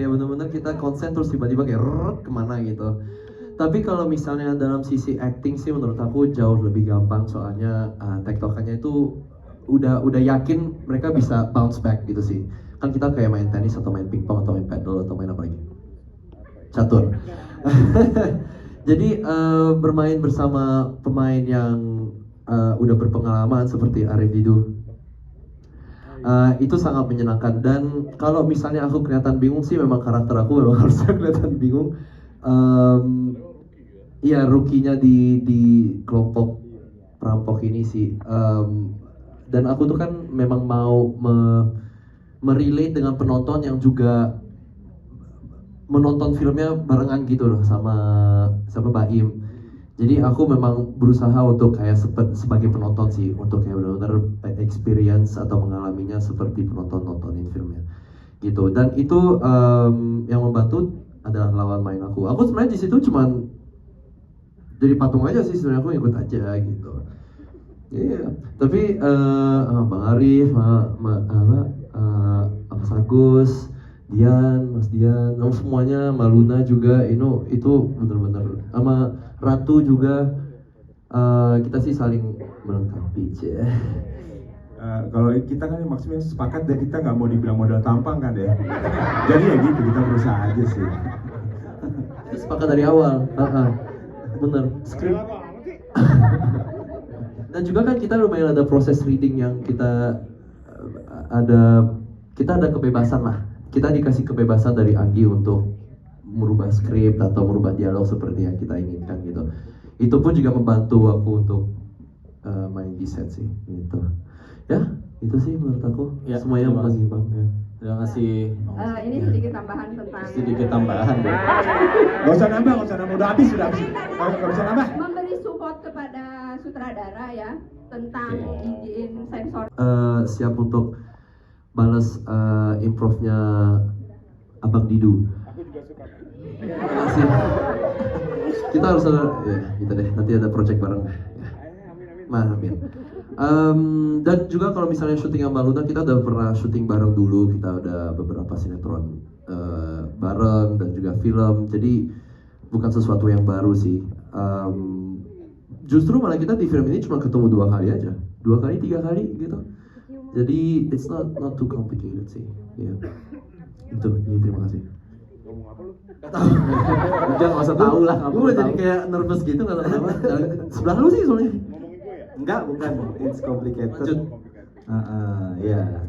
Ya benar-benar kita konsen terus tiba-tiba kayak kemana gitu. Tapi kalau misalnya dalam sisi acting sih menurut aku jauh lebih gampang soalnya tektokannya itu udah yakin mereka bisa bounce back gitu sih. Kan kita kayak main tenis atau main pingpong atau main paddle atau main apa lagi? Catur. Jadi bermain bersama pemain yang udah berpengalaman seperti Arif Didu itu sangat menyenangkan. Dan kalau misalnya aku kelihatan bingung sih memang karakter aku memang harusnya kelihatan bingung. Iya, rookie-nya di kelompok perampok ini sih. Dan aku tuh kan memang mau merelate dengan penonton yang juga menonton filmnya barengan gitu loh sama Baim. Jadi aku memang berusaha untuk kayak sebagai penonton sih, untuk kayak benar-benar experience atau mengalaminya seperti penonton nontonin filmnya gitu. Dan itu yang membantu adalah lawan main aku. Aku sebenarnya di situ cuman jadi patung aja sih, sebenarnya aku ikut aja gitu. Iya, tapi Bang Arif, Mas Agus, Mas Dian, semuanya, Maluna juga, itu benar-benar sama Ratu juga, kita sih saling melengkapi aja. Kalau kita kan maksudnya sepakat dan kita nggak mau dibilang modal tampang kan ya. Jadi ya gitu, kita berusaha aja sih. Sepakat dari awal, bener. Skrip. Dan juga kan kita lumayan ada proses reading yang kita ada kebebasan lah. Kita dikasih kebebasan dari Anggi untuk merubah skrip atau merubah dialog seperti yang kita inginkan gitu. Itu pun juga membantu aku untuk main di set sih gitu. Ya, itu sih menurut aku ya, semuanya berimbang ya. Terima kasih. Ini sedikit tambahan tentang Sedikit tambahan deh. Gak usah nambah, udah habis. Gak bisa nambah. memberi support kepada sutradara ya tentang izin sensor. Siap untuk balas improve-nya Abang Didu. Aku juga suka. Makasih. Kita harus ya gitu deh, nanti ada project bareng ya. Amin. Dan juga kalau misalnya syuting sama Luna, kita udah pernah syuting bareng dulu, kita udah beberapa sinetron bareng dan juga film, jadi bukan sesuatu yang baru sih. Justru malah kita di film ini cuma ketemu 2 kali aja, 2 kali 3 kali gitu, jadi it's not too complicated sih ya. Itu, jadi terima kasih. Ngomong apa lu? Udah nggak usah tahu lah. Gue jadi kayak nervous gitu nggak tahu kenapa. Sebelah lu sih soalnya. Ngomongin gue ya? Enggak, bukan. It's complicated. Lanjut. Ya.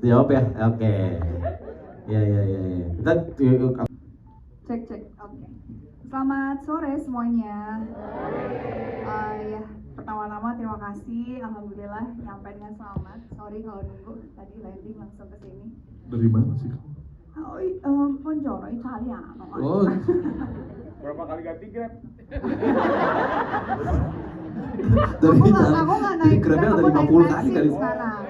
Jawab ya. Oke. Ya. Kita Cek. Oke. Selamat sore semuanya. Ya, pertama-tama terima kasih. Alhamdulillah nyampe dengan selamat. Sorry kalau nunggu, tadi landing langsung ke sini. Dari mana sih kamu? Buongiorno Italiano. Oh. Berapa kali ganti grab? Dari Aku nggak naik Grabnya Grab, ada aku naik 50 kali taksi kali. sekarang.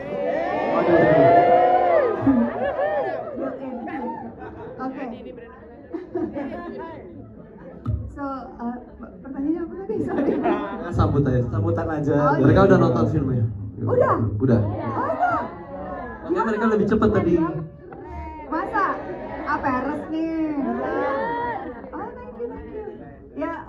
Oke. So, pertanyaannya apa tadi? Sorry. Sambut aja. sambutan aja. Oh, iya. Mereka udah nonton filmnya. Udah? Udah. Oh, udah. Makanya mereka lebih cepat tadi. Masa? Peres nih. Oh, thank you. Ya,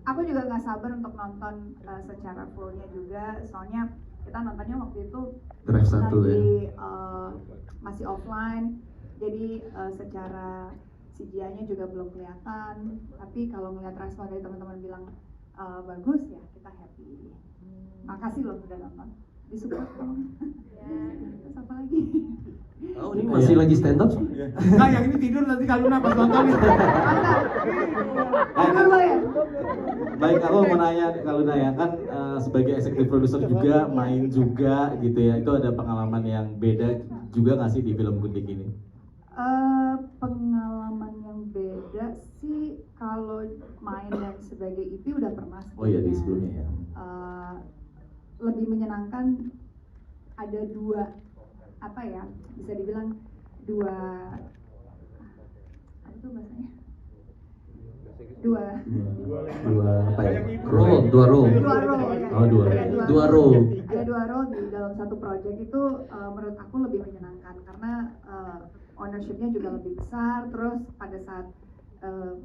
aku juga nggak sabar untuk nonton secara fullnya juga. Soalnya kita nontonnya waktu itu Drive 1 ya. lagi masih offline. Jadi secara CGI-nya juga belum kelihatan. Tapi kalau ngeliat respon dari teman-teman bilang bagus ya, kita happy. Makasih loh udah nonton. Disupport dong. Terus apa lagi? Oh, ini masih lagi stand up? Nah, yang ini tidur nanti kalau pas nonton nih. Tidur lo ya? Baik, aku mau nanya kalau Naya kan sebagai executive producer juga main juga gitu ya. Itu ada pengalaman yang beda juga nggak sih di film Gundik ini? Pengalaman yang beda sih kalau main dan sebagai IP udah pernah. Oh iya, di sebelumnya ya. Lebih menyenangkan, ada 2 apa ya, bisa dibilang 2 apa tuh bahasanya? 2 apa ya? Role. Dua role ya. Oh, dua. Ada Dua role. Ada 2 role di dalam satu project itu menurut aku lebih menyenangkan karena ownership-nya juga lebih besar. Terus pada saat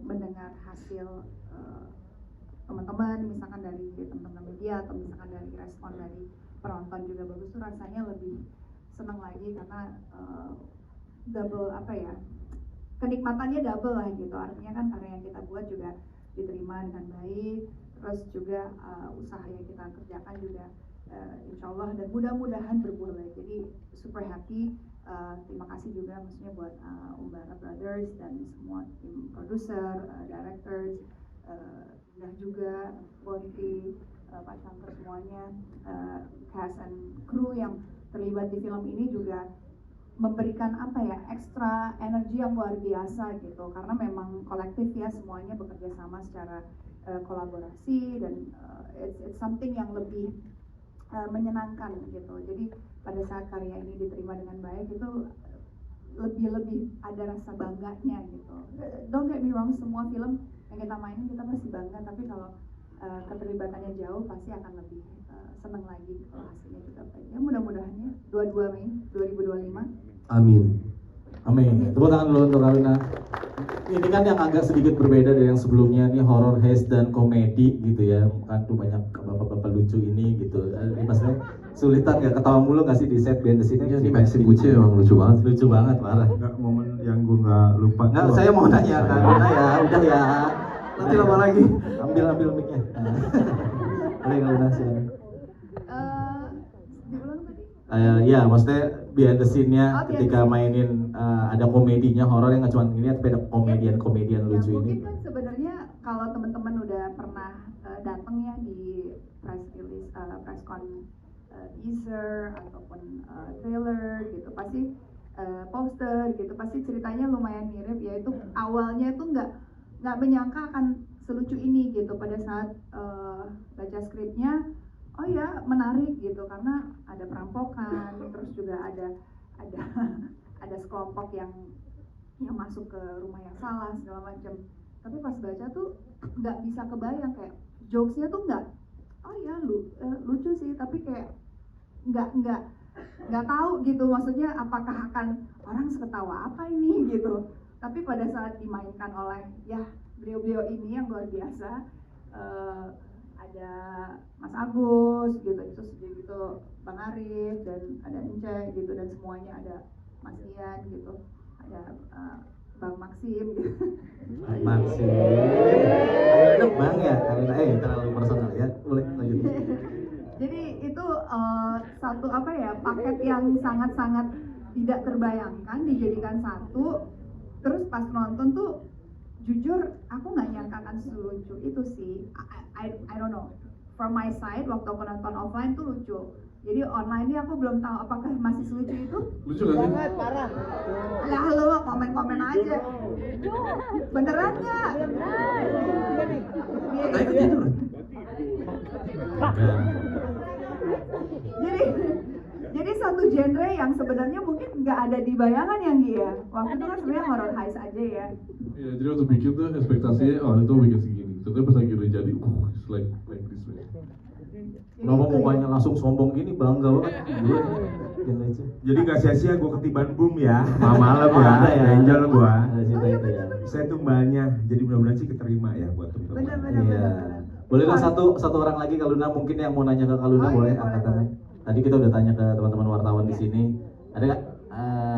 mendengar hasil teman-teman, misalkan dari teman-teman media atau misalkan dari respon dari penonton juga bagus, tuh rasanya lebih senang lagi karena double apa ya, kenikmatannya double lah gitu. Artinya kan karya yang kita buat juga diterima dengan baik, terus juga usaha yang kita kerjakan juga insya Allah dan mudah-mudahan berbuah baik. Jadi super happy. Terima kasih juga maksudnya buat Umbara Brothers dan semua tim produser, directors, dan juga Bonti, Pak Chandra, semuanya, cast and crew yang terlibat di film ini juga memberikan apa ya, ekstra energi yang luar biasa gitu, karena memang kolektif ya, semuanya bekerja sama secara kolaborasi dan it's something yang lebih menyenangkan gitu. Jadi pada saat karya ini diterima dengan baik itu lebih ada rasa bangganya gitu. Don't get me wrong, semua film yang kita mainin kita pasti bangga, tapi kalau keterlibatannya jauh pasti akan lebih seneng lagi kalau hasilnya juga baik. Ya mudah-mudahannya 22 Mei 2025. Amin. Amin. Tepuk tangan dulu untuk Kaluna. Ini kan yang agak sedikit berbeda dari yang sebelumnya, nih horror, heist, dan komedi gitu ya. Kan tuh banyak bapak-bapak lucu ini gitu. Maksudnya sulitan gak ketawa mulu gak sih di set behind the scene? Ini Maxi Buce emang lucu banget. Lucu banget, parah. Nggak, momen yang gue nggak lupa. Nggak, tuh saya mau nanya Kaluna ya, udah ya. Nanti lama lagi. Ambil mic-nya. Boleh Kaluna silakan. Diulang tadi? Ya, maksudnya behind the scene-nya Oh, behind ketika the scene. mainin ada komedinya horor yang nggak cuma ini, tapi ada komedian Ya, lucu mungkin ini. kan sebenarnya kalau teman-teman udah pernah datang ya di press release, press con teaser ataupun trailer gitu, pasti poster gitu, pasti ceritanya lumayan mirip, yaitu awalnya itu nggak menyangka akan selucu ini gitu. Pada saat baca skripnya, oh ya menarik gitu karena ada perampokan, terus juga ada sekelompok yang masuk ke rumah yang salah segala macam. Tapi pas baca tuh nggak bisa kebayang, kayak jokesnya tuh nggak, oh ya lucu sih, tapi kayak nggak tahu gitu, maksudnya apakah akan orang seketawa apa ini gitu. Tapi pada saat dimainkan oleh ya beliau-beliau ini yang luar biasa, ada Mas Agus gitu, terus gitu Bang Arif dan ada Ence gitu, dan semuanya ada Mas Ian gitu, ada Bang Maxim gitu. Maxim. Ayo Bang ya, karena terlalu personal ya. Boleh lanjut. Jadi itu satu apa ya, paket yang sangat-sangat tidak terbayangkan dijadikan satu. Terus pas nonton tuh jujur aku nggak nyangka akan selucu itu sih. I don't know. From my side waktu aku nonton offline tuh lucu. Jadi online ini aku belum tahu apakah masih selucu itu. Lucu gak sih? Parah. Lah lo komen-komen aja. Beneran nggak? Saya ketiduran. Jadi satu genre yang sebenarnya mungkin nggak ada di bayangan yang dia. Waktu itu kan sebenarnya horror heist aja ya. Iya, jadi waktu bikin tuh ekspektasinya, oh itu bikin segini. Ternyata pas lagi udah jadi, it's like this way. Kenapa mukanya langsung sombong gini, bangga banget. Jadi nggak sia-sia gue ketiban boom ya. Malam ya, Ada ya. Angel gue. Ada cerita itu ya. Saya tuh mbaknya, jadi mudah-mudahan sih keterima ya buat teman-teman. Bener-bener. Iya. Boleh dong satu orang lagi Kaluna mungkin yang mau nanya ke Kaluna, Oh, boleh iya, angkat boleh. tangan. Tadi kita udah tanya ke teman-teman wartawan di Iya. sini. Ada nggak?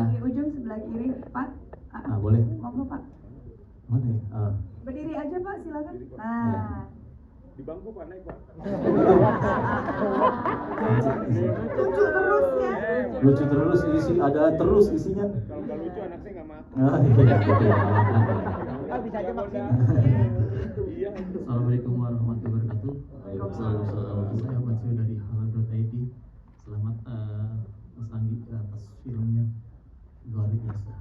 Di ujung sebelah kiri, Pak. Boleh. Monggo Pak. Mana ya? Berdiri aja Pak, silakan. Nah, Di bangku Pak, naik Pak. lucu terus ya. Lucu terus ada terus isinya. Kalau nggak lucu anak saya nggak makan. Iya. Assalamualaikum warahmatullahi wabarakatuh. Waalaikumsalam. Saya Matsio dari halal.id. Selamat Mas Anggi atas filmnya, luar biasa.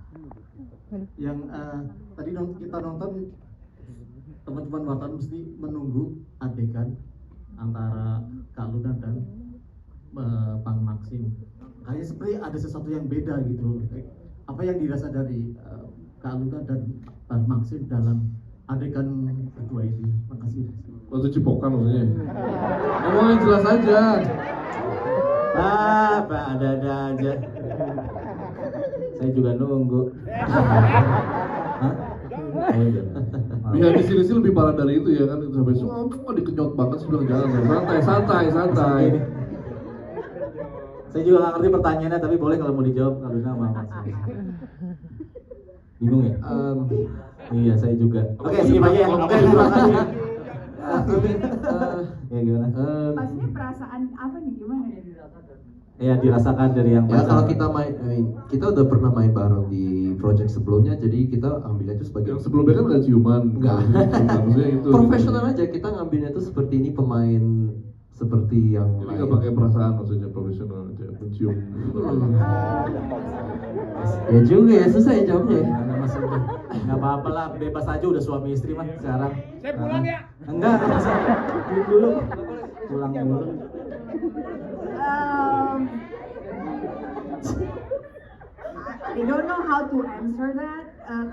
Yang tadi kita nonton, teman-teman wartawan mesti menunggu adegan antara Kak Luna dan Bang Maxim. Kayak seperti ada sesuatu yang beda gitu. Apa yang dirasa dari Kak Luna dan Bang Maxim dalam adegan kedua ini? Makasih. Waktu cipokan maksudnya. Ngomong yang jelas aja. Pak, ada aja. Saya juga nunggu. Hah? Oh, iya. Behind the scenes sih lebih parah dari itu ya kan, itu sampai semua dikenyot banget sih, bilang jangan, santai. Saya juga nggak ngerti pertanyaannya, tapi boleh kalau mau dijawab kalau nama Mas. Bingung ya? Iya, saya juga. Oke, skip aja ya. Oke, terima kasih. Ya gimana? Maksudnya perasaan apa nih, gimana nih? Ya dirasakan dari yang Ya mana? kalau kita kita udah pernah main bareng di project sebelumnya, jadi kita ambilnya itu sebagai Yang sebelumnya kan nggak ciuman. Nggak. Maksudnya itu. profesional aja, kita ngambilnya itu seperti ini pemain seperti yang Jadi nggak pakai perasaan, maksudnya profesional aja, mencium. Ya juga ya, susah ya jawabnya ya. Gimana Mas? Nggak apa-apa lah, bebas aja, udah suami istri mah sekarang. Saya pulang ya? Enggak, nggak bisa. Dulu. Pulang dulu. I don't know how to answer that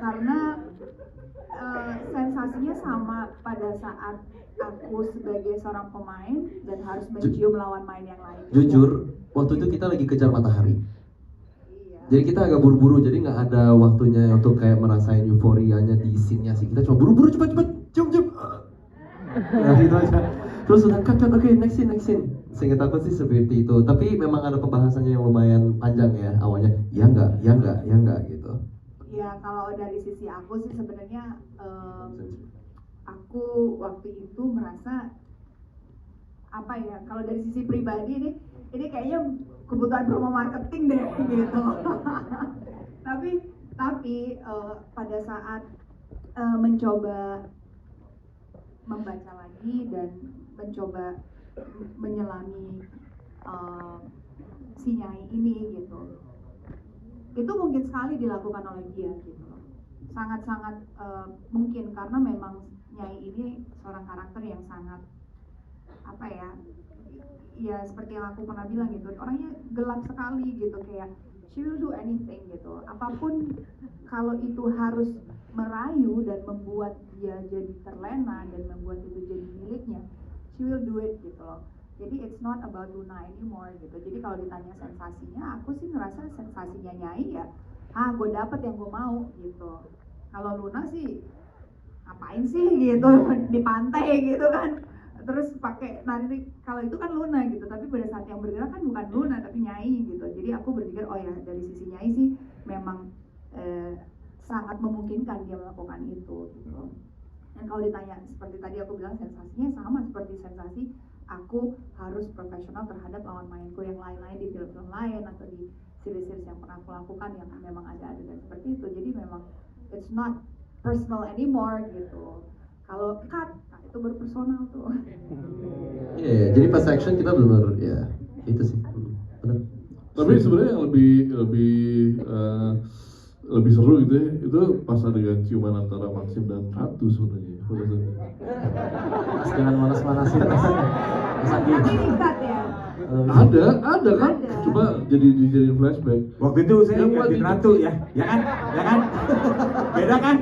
karena sensasinya sama pada saat aku sebagai seorang pemain dan harus mencium lawan main yang lain. Jujur, waktu itu kita lagi kejar matahari. Iya. Jadi kita agak buru-buru, jadi nggak ada waktunya untuk kayak merasain euforianya di scene-nya sih. Kita cuma buru-buru, cepet-cepet, cium. Nah, gitu aja. Terus udah cut, oke, next scene. Seingat aku sih seperti itu. Tapi memang ada pembahasannya yang lumayan panjang ya awalnya. Ya enggak gitu. Ya kalau dari sisi aku sih sebenarnya aku waktu itu merasa apa ya, kalau dari sisi pribadi ini kayaknya kebutuhan promo marketing deh gitu. tapi pada saat mencoba membaca lagi dan mencoba menyelami si Nyai ini gitu, itu mungkin sekali dilakukan oleh dia gitu, sangat-sangat mungkin karena memang Nyai ini seorang karakter yang sangat apa ya seperti yang aku pernah bilang gitu, orangnya gelap sekali gitu, kayak she will do anything gitu, apapun kalau itu harus merayu dan membuat dia jadi terlena dan membuat itu jadi miliknya, she will do it gitu loh. Jadi it's not about Luna anymore gitu. Jadi kalau ditanya sensasinya, aku sih ngerasa sensasinya Nyai ya, gue dapet yang gue mau gitu. Kalau Luna sih ngapain sih gitu di pantai gitu kan, terus pakai nanti kalau itu kan Luna gitu, tapi pada saat yang bergerak kan bukan Luna tapi Nyai gitu. Jadi aku berpikir oh ya dari sisi Nyai sih memang sangat memungkinkan dia melakukan itu gitu. Dan kalau ditanya seperti tadi aku bilang, sensasinya sama seperti sensasi aku harus profesional terhadap lawan mainku yang lain-lain di film-film lain atau di series-series yang pernah aku lakukan yang memang ada adegan seperti itu. Jadi memang it's not personal anymore gitu. Kalau cut, nah itu baru personal tuh. Iya, jadi pas action kita benar-benar ya itu sih. Benar. Tapi sebenarnya yang lebih seru gitu ya, itu pas adegan ciuman antara Maxim dan Ratu sebenarnya. Mas jangan manas-manasin Mas. Mas Anggi. Tapi dikat ya. Ada kan? Ada. Coba dijadiin flashback. Waktu itu saya Yang ngeliatin buat Ratu ya kan? Beda kan?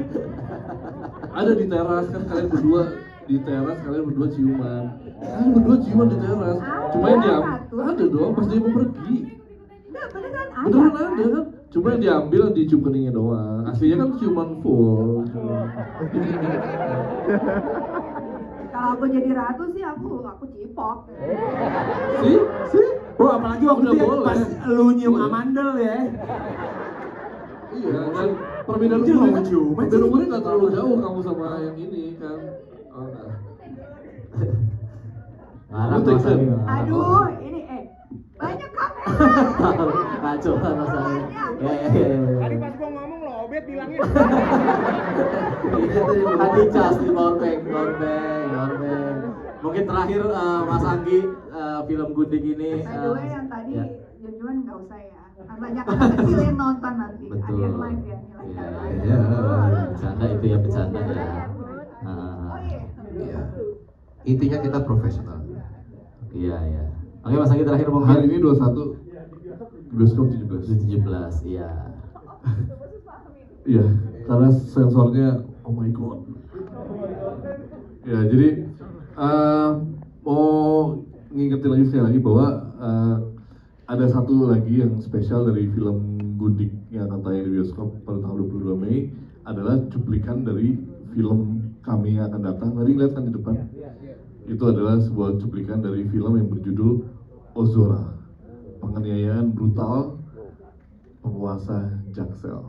Ada di teras kan, kalian berdua ciuman. Kalian berdua ciuman di teras. Cuma yang ada dong pas dia mau pergi. Enggak, beneran ada. Beneran ada kan? Cuma yang diambil dicium keningnya doang. Aslinya kan ciuman full. Kalau aku jadi Ratu sih aku cipok. Sih? Oh apalagi waktu Udah itu ya, boleh. pas lu nyium amandel ya. Iya, dan perbedaan Itu umurnya mau ciuman perbedaan sih. umurnya nggak terlalu jauh kamu sama yang ini kan. Oh enggak. Marah Betul, Mas Anggi. Sam. marah. Aduh, ini banyak kamera. Kacau lah Mas Anggi. Ya. Tadi pas gua ngomong lo obet bilangnya. Tadi cas di powerbank. Mungkin terakhir Mas Anggi film Gundik ini. By the way yang tadi ya. Jujuan nggak usah ya. Banyak anak kecil yang nonton nanti. Ada Betul. yang live ya, nilai Iya, live. iya. Bercanda itu ya bercanda ya. Oh iya. Iya. Intinya kita profesional. Iya. Oke Mas Anggi terakhir mungkin. Hari ini 21 bioskop 17. 17, iya. Iya, karena sensornya oh my god. Ya, jadi mau ngingetin lagi sekali lagi bahwa ada satu lagi yang spesial dari film Gundik yang akan tayang di bioskop pada tanggal 22 Mei adalah cuplikan dari film kami yang akan datang. Tadi lihat kan di depan, itu adalah sebuah cuplikan dari film yang berjudul Ozora, penganiayaan brutal penguasa Jaksel.